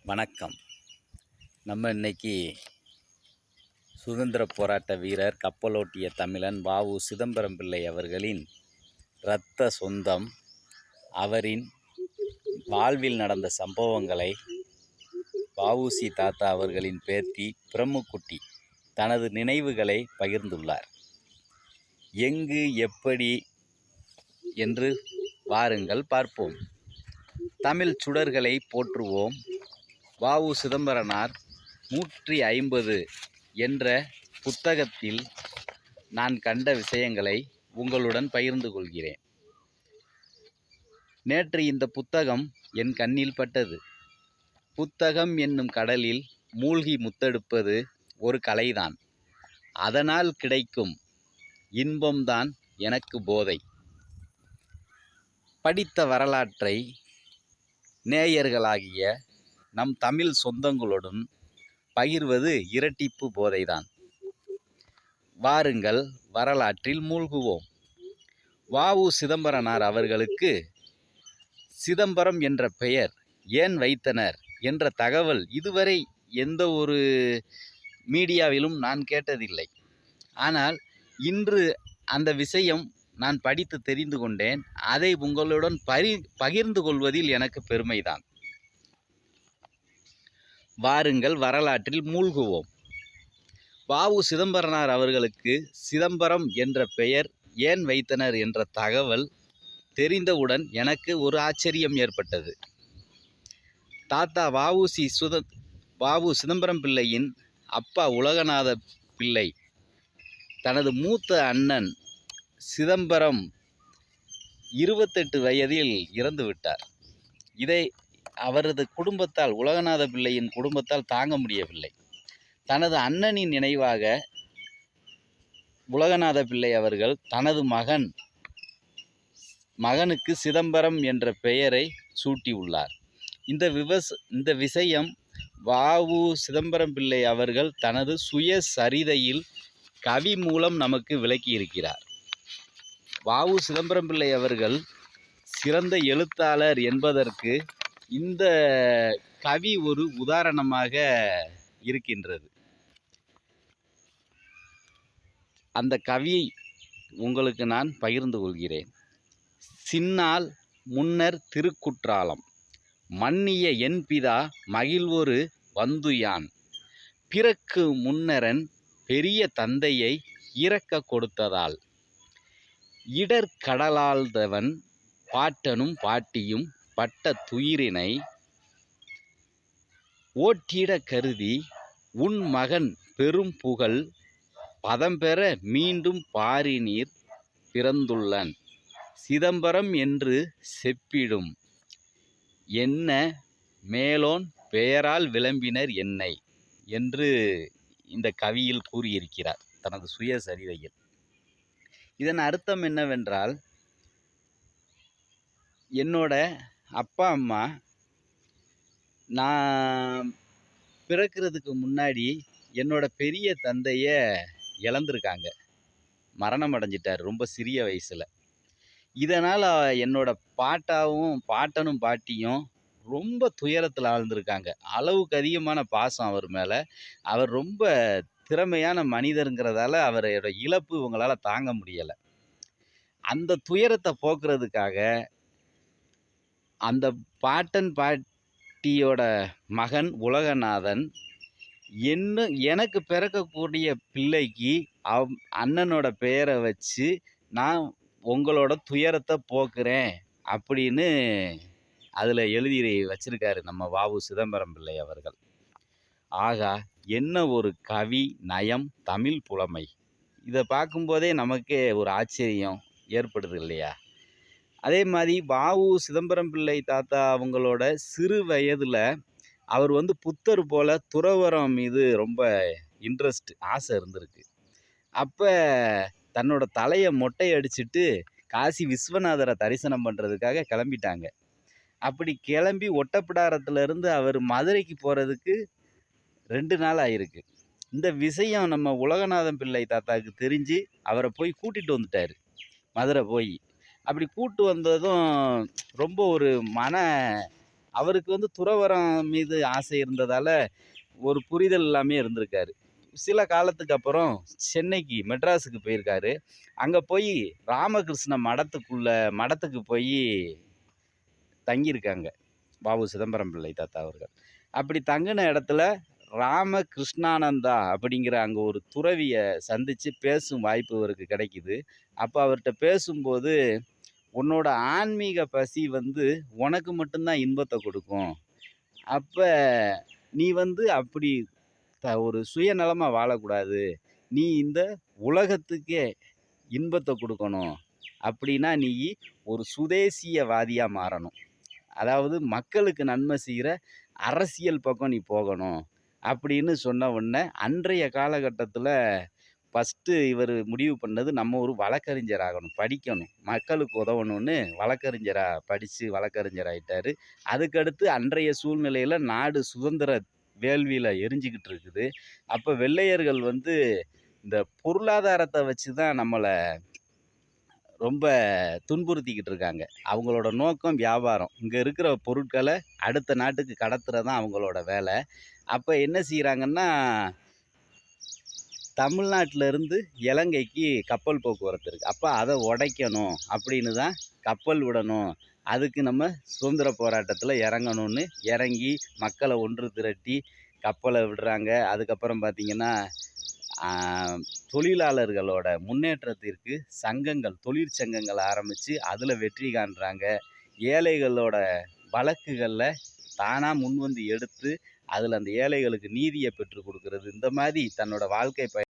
வணக்கம். நம்ம இன்னைக்கு சுதந்திர போராட்ட வீரர், கப்பலோட்டிய தமிழன் வ.உ. சிதம்பரம் பிள்ளை அவர்களின் இரத்த சொந்தம், அவரின் வாழ்வில் நடந்த சம்பவங்களை வ.உ.சி. தாத்தா அவர்களின் பேத்தி பிரம்முக்குட்டி தனது நினைவுகளை பகிர்ந்துள்ளார். எங்கு, எப்படி என்று வாருங்கள் பார்ப்போம். தமிழ் சுடர்களை போற்றுவோம். வ.உ. சிதம்பரனார் 150 என்ற புத்தகத்தில் நான் கண்ட விஷயங்களை உங்களுடன் பகிர்ந்து கொள்கிறேன். நேற்று இந்த புத்தகம் என் கண்ணில் பட்டது. புத்தகம் என்னும் கடலில் மூழ்கி முத்தெடுப்பது ஒரு கலைதான். அதனால் கிடைக்கும் இன்பம்தான் எனக்கு போதை. படித்த வரலாற்றை நேயர்களாகிய நம் தமிழ் சொந்தங்களுடன் பகிர்வது இரட்டிப்பு போதைதான். வாருங்கள், வரலாற்றில் மூழ்குவோம். வ.உ. சிதம்பரனார் அவர்களுக்கு சிதம்பரம் என்ற பெயர் ஏன் வைத்தனர் என்ற தகவல் இதுவரை எந்த ஒரு மீடியாவிலும் நான் கேட்டதில்லை. ஆனால் இன்று அந்த விஷயம் நான் படித்து தெரிந்து கொண்டேன். அதை உங்களுடன் பகிர்ந்து கொள்வதில் எனக்கு பெருமைதான். வாருங்கள், வரலாற்றில் மூழ்குவோம். வ.உ. சிதம்பரனார் அவர்களுக்கு சிதம்பரம் என்ற பெயர் ஏன் வைத்தனர் என்ற தகவல் தெரிந்தவுடன் எனக்கு ஒரு ஆச்சரியம் ஏற்பட்டது. தாத்தா வ.உ. சிதம்பரம் பிள்ளையின் அப்பா உலகநாத பிள்ளை தனது மூத்த அண்ணன் சிதம்பரம் 28 வயதில் இறந்துவிட்டார். இதை அவரது குடும்பத்தால், உலகநாத பிள்ளையின் குடும்பத்தால் தாங்க முடியவில்லை. தனது அண்ணனின் நினைவாக உலகநாத பிள்ளை அவர்கள் தனது மகனுக்கு சிதம்பரம் என்ற பெயரை சூட்டியுள்ளார். இந்த விஷயம் வ.உ. சிதம்பரம் பிள்ளை அவர்கள் தனது சுயசரிதையில் கவி மூலம் நமக்கு விளக்கியிருக்கிறார். வ.உ. சிதம்பரம் பிள்ளை அவர்கள் சிறந்த எழுத்தாளர் என்பதற்கு இந்த கவி ஒரு உதாரணமாக இருக்கின்றது. அந்த கவி உங்களுக்கு நான் பகிர்ந்து கொள்கிறேன். சின்னால் முன்னர் திருக்குற்றாலம் மன்னிய என் பிதா மகிழ்வொரு வந்துயான் பிறக்கு முன்னரன் பெரிய தந்தையை இறக்க கொடுத்ததால் இடர்கடலாழ்ந்தவன் பாட்டனும் பாட்டியும் பட்ட துயிரினை ஓட்டிட கருதி உன் மகன் பெரும் புகழ் பதம்பெற மீண்டும் பாரினீர் பிறந்துள்ளன் சிதம்பரம் என்று செப்பிடும் என்ன மேலோன் பெயரால் விளம்பினர் என்னை என்று இந்த கவியில் கூறியிருக்கிறார் தனது சுயசரிதையில். இதன் அர்த்தம் என்னவென்றால், என்னோட அப்பா அம்மா நான் பிறக்கிறதுக்கு முன்னாடி என்னோட பெரிய தந்தையை இழந்திருக்காங்க. மரணம் அடைஞ்சிட்டார் ரொம்ப சிறிய வயசில். இதனால் என்னோட பாட்டனும் பாட்டியும் ரொம்ப துயரத்தில் ஆழ்ந்திருக்காங்க. அளவுக்கு அதிகமான பாசம் அவர் மேலே. அவர் ரொம்ப திறமையான மனிதருங்கிறதால அவரோட இழப்பு இவங்களால் தாங்க முடியலை. அந்த துயரத்தை போக்குறதுக்காக அந்த பாட்டன் பாட்டியோட மகன் உலகநாதன் எனக்கு பிறக்கக்கூடிய பிள்ளைக்கு அண்ணனோட பெயரை வச்சு நான் உங்களோட துயரத்தை போக்குறேன் அப்படின்னு அதில் எழுதி வச்சிருக்காரு நம்ம வ.உ. சிதம்பரம் பிள்ளை அவர்கள். ஆகா, என்ன ஒரு கவி நயம், தமிழ் புலமை! இதை பார்க்கும்போதே நமக்கே ஒரு ஆச்சரியம் ஏற்படுது இல்லையா? அதே மாதிரி வ.உ. சிதம்பரம் பிள்ளை தாத்தா அவங்களோட சிறு வயதில் அவர் புத்தர் போல துறவறம் மீது ரொம்ப ஆசை இருந்திருக்கு. அப்போ தன்னோட தலையை மொட்டை அடிச்சுட்டு காசி விஸ்வநாதரை தரிசனம் பண்ணுறதுக்காக கிளம்பிட்டாங்க. அப்படி கிளம்பி ஒட்டப்பிடாரத்துலேருந்து அவர் மதுரைக்கு போகிறதுக்கு 2 நாள் ஆயிருக்கு. இந்த விஷயம் நம்ம உலகநாதன் பிள்ளை தாத்தாவுக்கு தெரிஞ்சு அவரை போய் கூட்டிகிட்டு வந்துட்டார் மதுரை போய். அப்படி கூட்டு வந்ததும் ரொம்ப ஒரு மன அவருக்கு வந்து துறவறம் மீது ஆசை இருந்ததால ஒரு புரிதல் இல்லாமயே இருந்திருக்காரு. சில காலத்துக்கு அப்புறம் சென்னைக்கு மெட்ராஸுக்கு போயிருக்காரு. அங்க போய் ராமகிருஷ்ண மடத்துக்கு போயி தங்கியிருக்காங்க. வ.உ. சிதம்பரம் பிள்ளை தாத்தா அவர்கள். அப்படி தங்குன இடத்துல ராமகிருஷ்ணானந்தா அப்படிங்கிற அங்க ஒரு துறவிய சந்திச்சு பேசும் வாய்ப்பு இவருக்கு கிடைக்குது. அப்ப அவர்ட்ட பேசும்போது, "உன்னோட ஆன்மீக பசி வந்து உனக்கு மட்டும் தான் இன்பத்த குடுக்கும். அப்ப நீ வந்து அப்படி ஒரு சுயநலமா வாழக்கூடாது. நீ இந்த உலகத்துக்கே இன்பத்த குடுக்கணும். அப்படின்னா நீயி ஒரு சுதேசியவாதியா மாறணும். அதாவது மக்களுக்கு நன்மை செய்ற அரசியல் பக்கம் நீ போகணும்." அப்படின்னு சொன்ன உடனே, அன்றைய காலகட்டத்தில ஃபர்ஸ்ட்டு இவரு முடிவு பண்ணது, நம்ம ஒரு வழக்கறிஞர் ஆகணும். படிக்கணும். மக்களுக்கு உதவணும்னு வழக்கறிஞரா படிச்சு வழக்கறிஞர் ஆயிட்டாரு. அதுக்கடுத்து அன்றைய சூழ்நிலையில நாடு சுதந்திர வேள்வியில எரிஞ்சுகிட்டு இருக்குது. அப்ப வெள்ளையர்கள் வந்து இந்த பொருளாதாரத்த வச்சு தான் நம்மள ரொம்ப துன்புறுத்திக்கிட்டு இருக்காங்க. அவங்களோட நோக்கம் வியாபாரம். இங்க இருக்கிற பொருட்கள அடுத்த நாட்டுக்கு கடத்துறது தான் அவங்களோட வேல. அப்ப என்ன செய்றாங்கன்னா, தமிழ்நாட்டுல இருந்து இலங்கைக்கு கப்பல் போக்குவரத்து இருக்கு. அப்ப அத உடைக்கணும் அப்படின்னு தான் கப்பல் விடணும். அதுக்கு நம்ம சுதந்திர போராட்டத்துல இறங்கணும்னு இறங்கி மக்கள ஒன்று திரட்டி கப்பல விடுறாங்க. அதுக்கப்புறம் பார்த்தீங்கன்னா, ஆ தொழிலாளர்களோட முன்னேற்றத்திற்கு சங்கங்கள், தொழிற்சங்கங்கள் ஆரம்பிச்சு அதுல வெற்றி காண்றாங்க. ஏழைகளோட வழக்குகள்ல தானா முன்வந்து எடுத்து, அதுல அந்த ஏழைகளுக்கு நீதிய பெற்றுக் குடுக்குறது. இந்த மாரி தன்னோட வாழ்க்கை